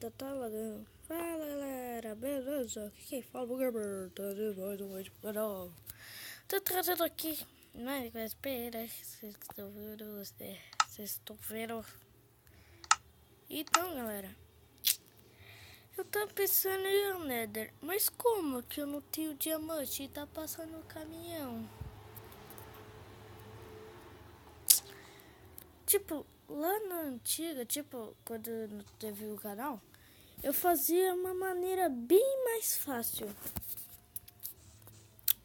Eita, tá lagando. Fala galera, beleza? Aqui quem fala é o Gamer, tá de mais um vídeo pro canal. Tô trazendo aqui, mas espera, vocês estão vendo? Então galera, eu tava pensando em um Nether, mas como que eu não tenho diamante e tá passando o caminhão? Tipo, lá na antiga, tipo, quando teve o canal, eu fazia uma maneira bem mais fácil.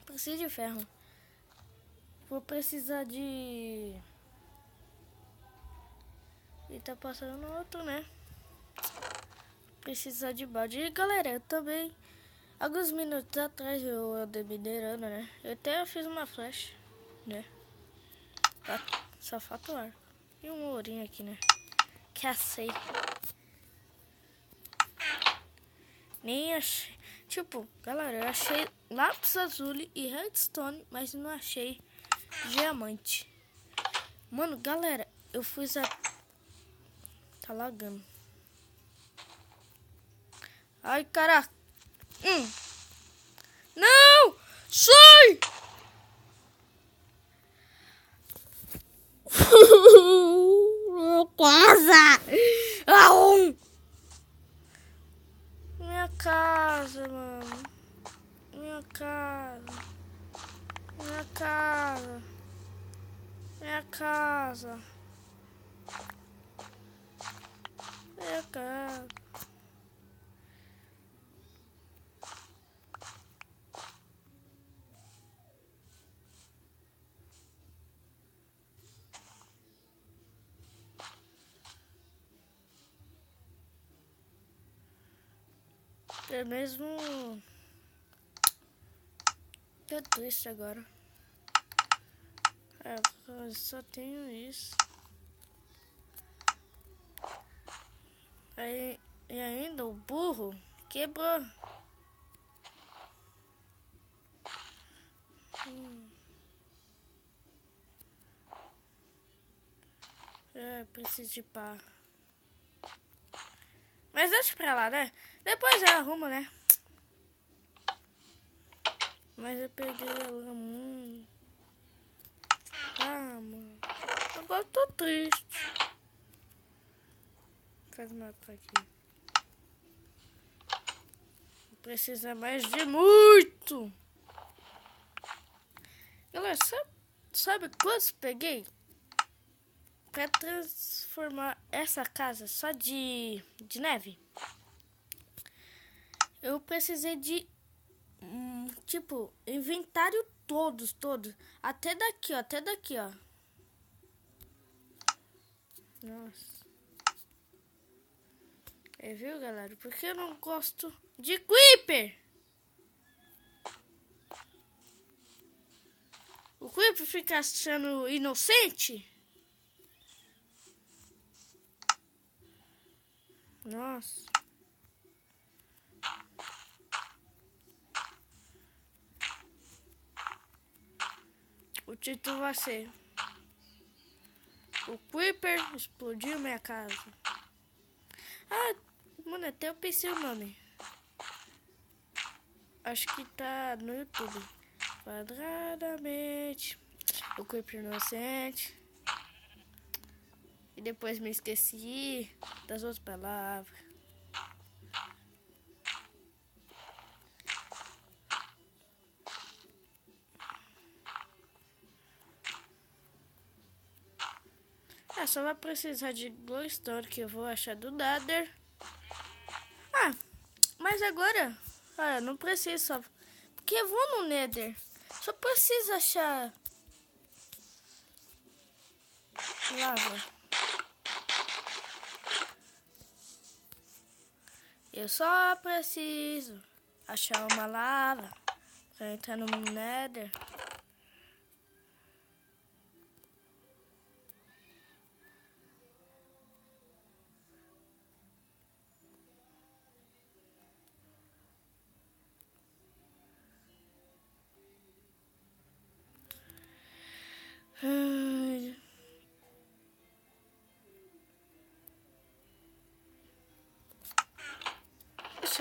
Preciso de ferro. Vou precisar de... E tá passando outro, né? Precisar de balde. E galera, eu também... Alguns minutos atrás eu andei minerando, né? Eu até fiz uma flash, né? Só falta o ar. E um ourinho aqui, né? Que assei. Nem achei. Tipo, galera, eu achei lápis azul e redstone, mas não achei diamante. Mano, galera, eu fiz a... Tá lagando. Ai, caraca. Não! Sai! Minha casa! Aum! Minha casa, mano. Minha casa. Minha casa. Minha casa. Minha casa. É mesmo... Tô triste agora. É, eu só tenho isso. Aí, e ainda o burro quebrou. É, preciso de pá. Mas deixa pra lá, né? Depois eu arrumo, né? Mas eu peguei a lama. Ah, mano. Agora eu tô triste. Faz mapa aqui. Precisa mais de muito. Galera, sabe quantos peguei? Pra transformar essa casa só de neve? Eu precisei de... tipo, inventário todos. Até daqui, ó. Até daqui, ó. Nossa. É, viu, galera? Porque eu não gosto de Creeper. O Creeper fica achando inocente. Nossa. O título vai ser: o Creeper explodiu minha casa. Ah, mano, até eu pensei o nome. Acho que tá no YouTube. Quadradamente. O Creeper inocente. E depois me esqueci das outras palavras. Ah, só vai precisar de glowstone que eu vou achar do Nether. Ah, mas agora... Ah, não preciso só... Porque eu vou no Nether. Só preciso achar... lava. Eu só preciso achar uma lava pra entrar no Nether.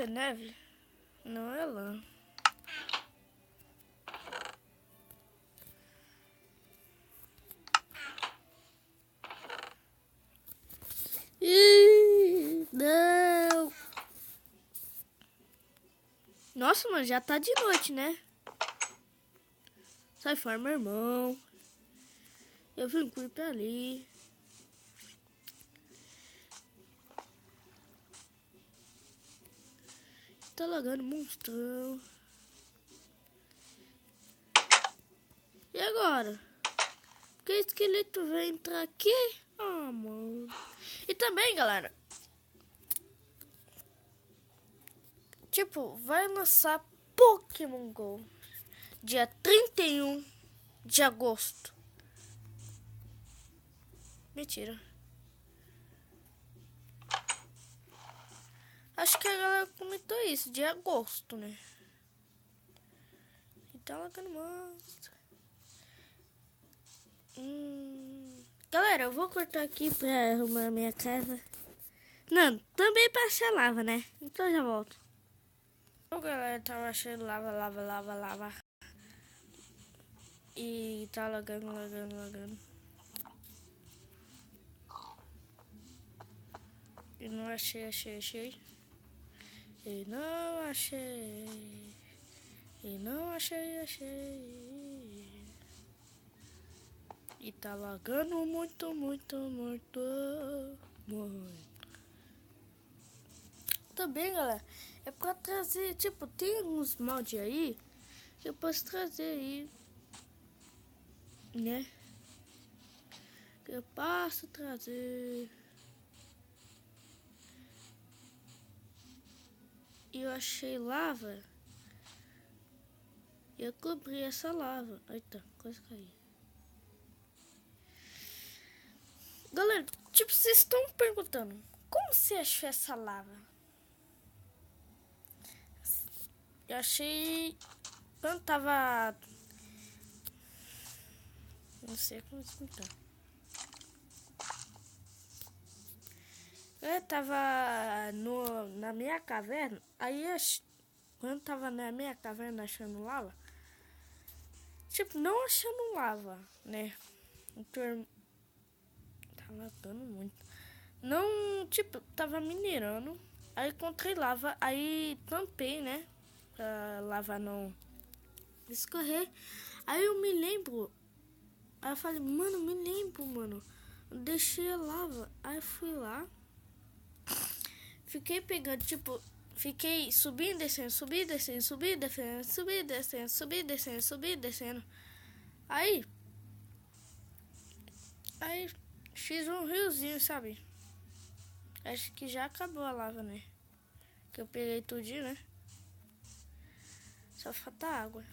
ser neve, não é lã. Não. Nossa, mano, já tá de noite, né? Sai fora, meu irmão. Eu vim por ali. Tá lagando monstrão. E agora? Por que esqueleto vai entrar aqui? Ah, mano. E também, galera, tipo, vai lançar Pokémon GO dia 31 de agosto. Mentira. Acho que a galera comentou isso, de agosto, né? E tá lagando monstro. Galera, eu vou cortar aqui pra arrumar a minha casa. Não, também pra achar lava, né? Então já volto. Então, galera, tava achando lava. E tá lagando. E não achei. E não achei. E tá lagando muito. Também, galera, é pra trazer, tipo, tem uns moldes aí que eu posso trazer aí, né? Que eu posso trazer. E eu achei lava. E eu cobri essa lava. Eita, quase caí. Galera, tipo, vocês estão perguntando, como você achou essa lava? Eu achei quando tava... Não sei como explicar. Eu tava na minha caverna, aí quando tava na minha caverna achando lava, tipo, não achando lava, né? Então, tá lavando muito. Não, tipo, tava minerando, aí encontrei lava, aí tampei, né? Pra lava não escorrer. Aí eu me lembro, aí eu falei, mano, eu deixei a lava. Aí eu fui lá, fiquei pegando, tipo, fiquei subindo, descendo. Aí fiz um riozinho, sabe? Acho que já acabou a lava, né? Que eu peguei tudinho, né? Só falta água.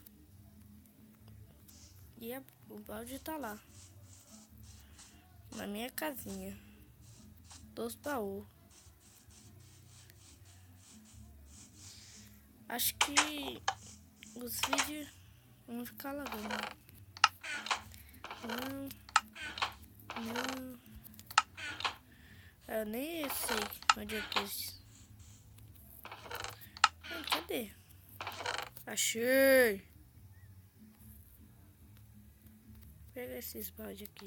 E o balde tá lá. Na minha casinha. Dos baús. Acho que os vídeos vão ficar lagando. Não. Eu nem sei onde eu pus. Cadê? Achei! Pega esses baldes aqui.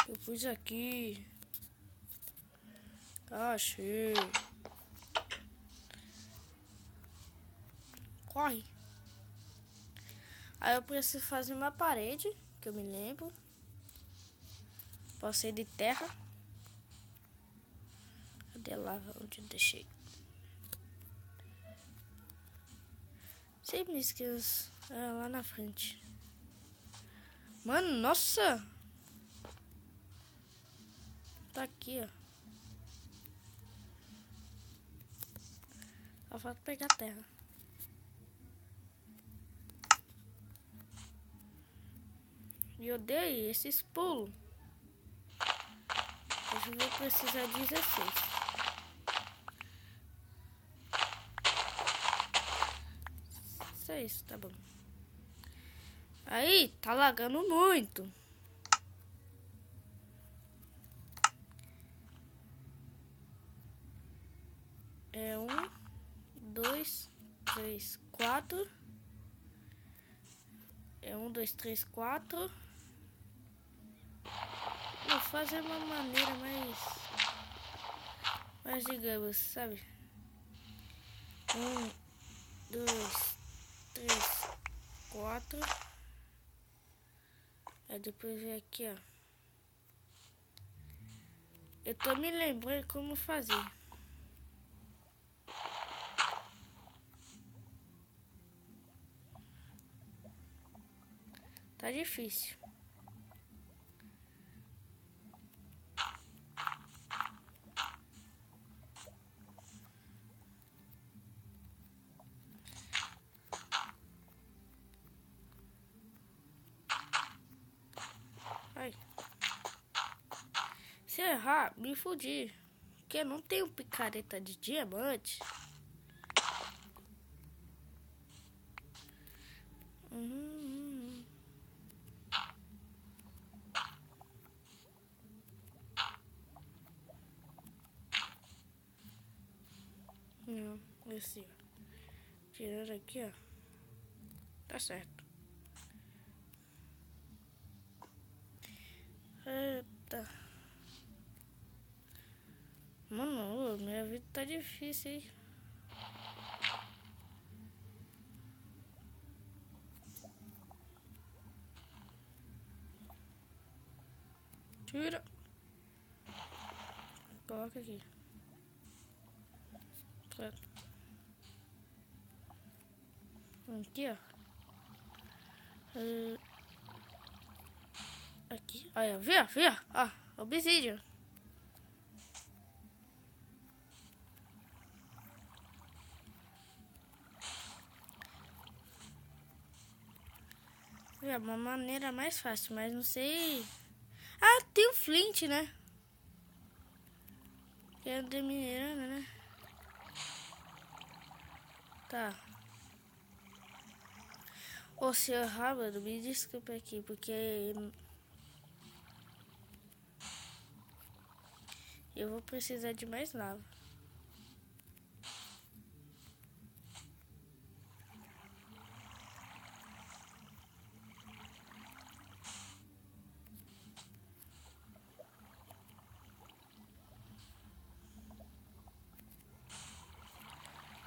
Eu pus aqui. Achei! Corre! Aí eu preciso fazer uma parede, que eu me lembro. Pode ser de terra. Cadê a lava? Onde eu deixei? Sempre me esqueço. É lá na frente. Mano, nossa! Tá aqui, ó. Só falta pegar a terra. E eu dei esses pulos. Hoje eu vou precisar de 16. Só isso, tá bom. Aí, tá lagando muito. É 1, 2, 3, 4. É 1, 2, 3, 4. Vou fazer uma maneira mais digamos, sabe? 1, 2, 3, 4. Aí depois vem aqui, ó. Eu tô me lembrando como fazer. Tá difícil. Ai. Se eu errar, me fudi. Porque eu não tenho picareta de diamante. Não, assim, ó. Tirando aqui, ó. Tá certo. Eita. Mano, minha vida tá difícil, hein? Tira. Coloca aqui. Certo. Aqui, ó. Aqui. Olha, viu? Ó, obsidian. É uma maneira mais fácil, mas não sei. Ah, tem o flint, né? Que é de minerando, né? Tá. Ô, senhor Rábado, me desculpa aqui, porque eu vou precisar de mais lava.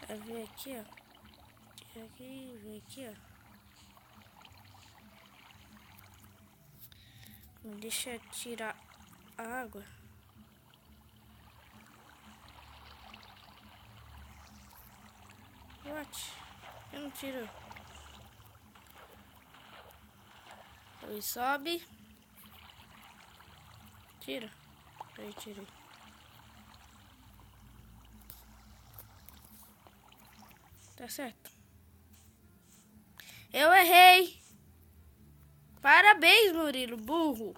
Vai vir aqui, ó. Aqui, vem aqui, ó. Me deixa tirar a água. What? Eu não tiro. Aí sobe. Tira. Aí tirei. Tá certo. Eu errei. Parabéns, Murilo, burro.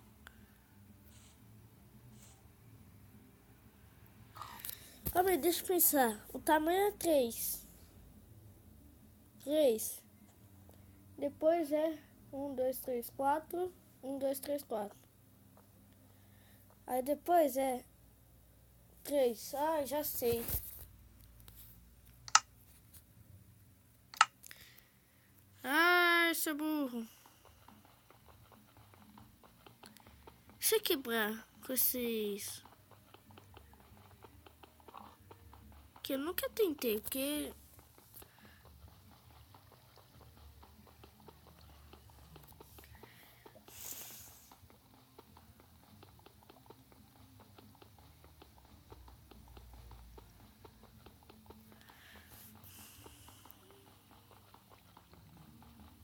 Calma aí, deixa eu pensar. O tamanho é 3. 3. Depois é 1, 2, 3, 4. 1, 2, 3, 4. Aí depois é 3. Ah, já sei. Ai, seu burro. Se eu quebrar com esses... Que eu nunca tentei, porque...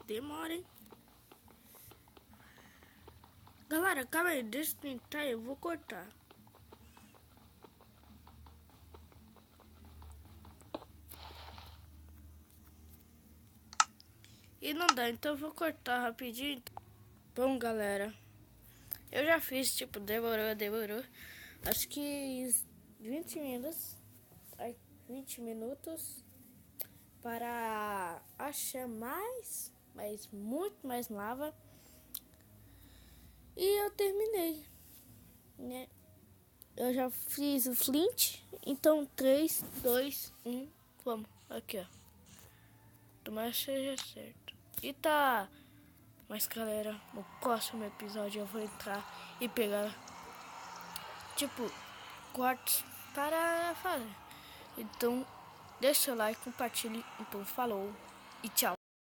Demora, hein? Galera, calma aí, deixa eu tentar, eu vou cortar. E não dá, então eu vou cortar rapidinho. Bom, galera, eu já fiz, tipo, demorou. Acho que 20 minutos. 20 minutos para achar muito mais lava. E eu terminei, né? eu já fiz o flint. Então 3, 2, 1, vamos. Aqui, ó. Tomara que seja certo. E tá. Mas galera, no próximo episódio eu vou entrar e pegar tipo quartos para fazer. Então deixa o like, compartilhe. Então falou e tchau.